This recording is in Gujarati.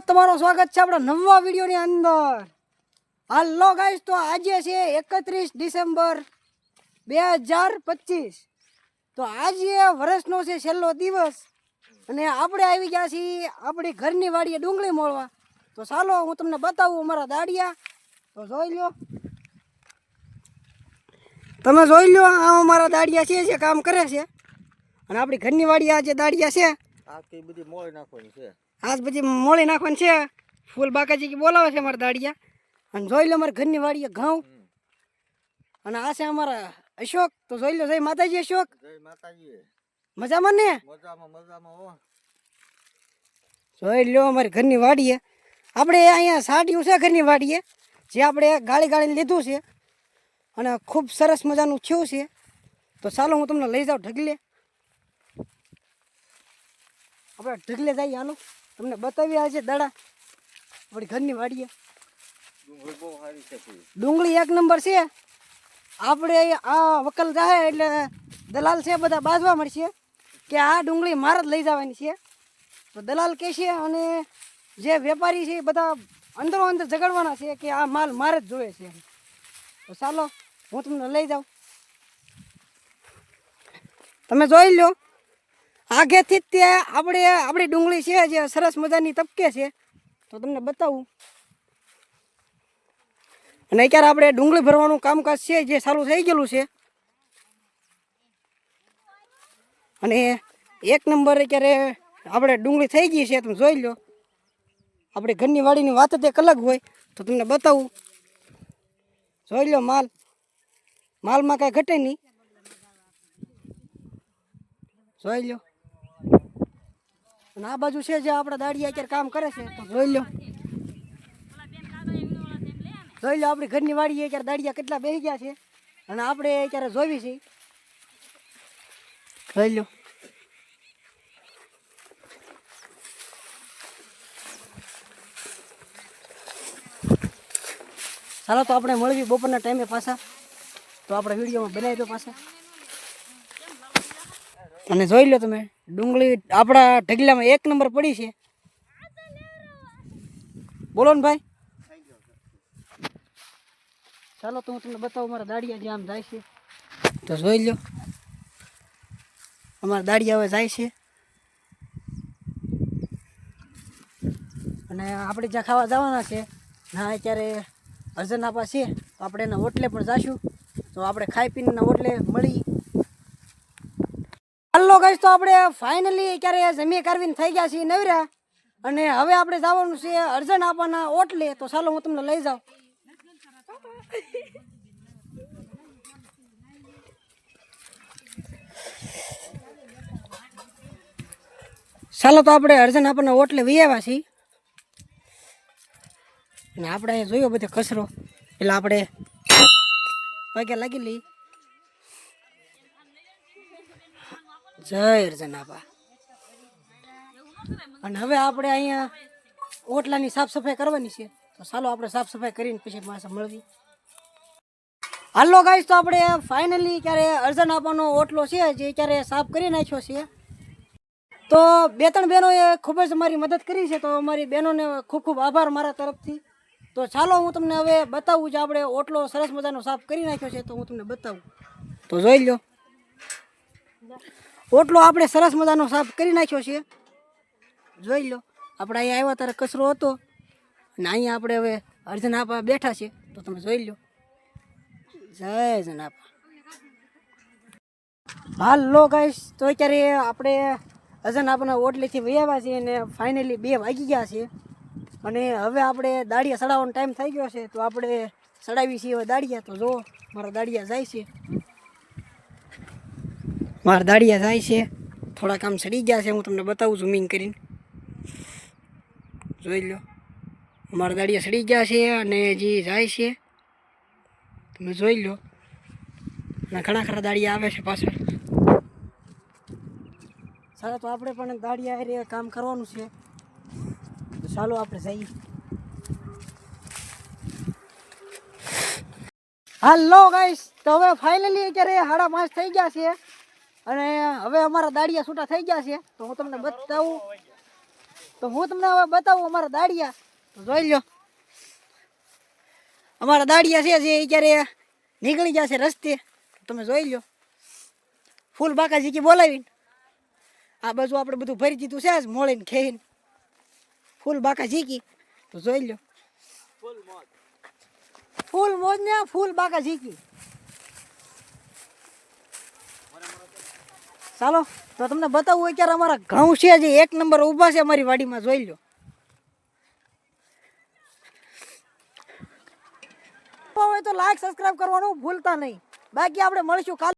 તમારું સ્વાગત છે આપણા નવા વિડીયોની અંદર. હાલો ગાઈસ, તો આજે છે 31 ડિસેમ્બર 2025. તો આજે વર્ષનો છે છેલ્લો દિવસ અને આપણે આવી ગયા છીએ આપણી ઘરની વાડીએ ડુંગળી મોળવા. તો ચાલો હું તમને બતાવું અમારા દાડિયા. તો જોઈ લો, તમે જોઈ લો, આ અમારા દાડિયા છે જે કામ કરે છે. અને આપણી ઘરની વાડીએ આ જે દાડિયા છે આખી બધી મોળી નાખવાની છે. આજ પછી મોળી નાખવાની છે. ફૂલ બાકાજી કે બોલાવે છે અમારા દાડિયા. અને જોઈ લો અમારી ઘરની વાડીએ ઘઉં. અને આ છે અમારા અશોક. તો જોઈ લો, જય માતાજી અશોક. જય માતાજી. મજામાં ને? મજામાં હો. જોઈ લો અમારી ઘરની વાડીએ આપણે અહીંયા સાડિયું છે ઘરની વાડીએ, જે આપણે ગાળીને લીધું છે અને ખૂબ સરસ મજાનું થયું છે. તો ચાલો હું તમને લઈ જાઉં ઢગલે. આપણે ઢગલે જઈએ, હાલો તમને બતાવી આજે દડા આપણી ઘરની વાડીએ. ડુંગળી બહુ સારી છે. ડુંગળી એક નંબર છે. આપણે આ વકલ જાય એટલે દલાલ છે બધા બાજવા મળશે કે આ ડુંગળી મારે જ લઈ જવાની છે. તો દલાલ કહે છે અને જે વેપારી છે એ બધા અંદરો અંદર ઝઘડવાના છે કે આ માલ મારે જ જોઈએ છે. તો ચાલો હું તમને લઈ જાઉં. તમે જોઈ લો, આગેથી જ તે આપણી ડુંગળી છે જે સરસ મજાની તપકે છે. તો તમને બતાવું. અને અત્યારે આપણે ડુંગળી ભરવાનું કામકાજ છે જે ચાલુ થઈ ગયેલું છે. અને એક નંબર અત્યારે આપણે ડુંગળી થઈ ગઈ છે. તમે જોઈ લો, આપણે ઘરની વાડીની વાત જ એક અલગ હોય. તો તમને બતાવું. જોઈ લો, માલમાં કાંઈ ઘટે નહીં. જોઈ લો. અને આ બાજુ છે જે આપણા દાડિયા અત્યારે કામ કરે છે. તો જોઈ લો, આપણી ઘરની વાડીએ અત્યારે દાડિયા કેટલા બેસી ગયા છે અને આપણે અત્યારે જોવી છે. જોઈ લો. ચાલો તો આપણે મળવી બપોરના ટાઈમે પાછા. તો આપણે વિડીયોમાં બનાવી દો પાછા. અને જોઈ લો તમે, ડુંગળી આપણા ઢગલામાં એક નંબર પડી છે. બોલો ને ભાઈ. ચાલો તો હું તમને બતાવું મારા દાડિયા જે આમ જાય છે. તો જોઈ લો, અમારા દાડિયા હવે જાય છે. અને આપણે જ્યાં ખાવા જવાના છે ના અત્યારે અર્જન આપા છે. તો આપણે એના હોટલે પણ જઈશું. તો આપણે ખાઈ પીને હોટલે મળી. હાલો ગાઈસ, તો આપણે ફાઇનલી અત્યારે જમી કરવીને થઈ ગયા છીએ નવરા. અને હવે આપણે જવાનું છે અર્જન આપાના હોટલે. તો ચાલો હું તમને લઈ જાઉં. ચાલો તો આપણે અર્જન આપણને હોટલે વી આવ્યા છીએ. અને આપણે અહીંયા જોયો બધો કચરો, એટલે આપણે પગે લાગી લઈ. જય અર્જન આપા. અને હવે આપણે અહીંયા ઓટલાની સાફ સફાઈ કરવાની છે. તો ચાલો આપણે સાફ સફાઈ કરીને પછી પાછા મળવી. હાલો ગાઈસ, તો આપણે ફાઇનલી ક્યારે અર્જન આપવાનો ઓટલો છે જે ક્યારે સાફ કરી નાખ્યો છે. તો બે ત્રણ બહેનોએ ખૂબ જ મારી મદદ કરી છે. તો અમારી બહેનોને ખૂબ ખૂબ આભાર મારા તરફથી. તો ચાલો હું તમને હવે બતાવું જે આપણે ઓટલો સરસ મજાનો સાફ કરી નાખ્યો છે. તો હું તમને બતાવું. તો જોઈ લો, ઓટલો આપણે સરસ મજાનો સાફ કરી નાખ્યો છે. જોઈ લો, આપણે અહીંયા આવ્યા ત્યારે કચરો હતો અને અહીંયા આપણે હવે અર્જન આપા બેઠા છે. તો તમે જોઈ લો. જય જનાપા. હાલો ગાઈસ, તો અત્યારે આપણે અર્જન આપના ઓટલેથી વહી આવ્યા છીએ અને ફાઇનલી 2 વાગી ગયા છે. અને હવે આપણે દાડિયા સડાવવાનો ટાઈમ થઈ ગયો છે. તો આપણે સડાવી છીએ હવે દાડિયા. તો જો મારા દાડિયા જાય છે. મારા દાડિયા જાય છે. થોડાક આમ સડી ગયા છે. હું તમને બતાવું ઝૂમિંગ કરીને. જોઈ લો, અમારા દાડિયા સડી ગયા છે અને હજી જાય છે. તમે જોઈ લો. અને ઘણા ખરા દાડિયા આવે છે પાછળ. ચાલો તો આપણે પણ દાડિયા હારે કામ કરવાનું છે. તો ચાલો આપણે જઈએ. હાલો ગાઈસ, તો હવે ફાઇનલી અત્યારે 5:30 થઈ ગયા છે અને હવે અમારા દાડિયા છૂટા થઈ ગયા છે. તો હું તમને બતાવું. તો હું તમને હવે બતાવું અમારા દાડિયા. તો જોઈ લો અમારા દાડિયા છે જે ક્યારે નીકળી જશે રસ્તે. તમે જોઈ લો ફૂલ બાકાજી કી બોલાવીને આ બાજુ આપણે બધું ભરી દીધું છે આજ મોળીને ખેઈને ફૂલ બાકા ઝીકી. તો જોઈ લો ફૂલ મોજ ને ફૂલ બાકા ઝીકી. ચાલો તો તમને બતાવવું હોય ત્યારે અમારા ઘઉં છે જે 1 નંબર ઊભા છે અમારી વાડીમાં. જોઈ લો હોય તો લાઈક સબસ્ક્રાઇબ કરવાનું ભૂલતા નહીં. બાકી આપણે મળીશું કાલે.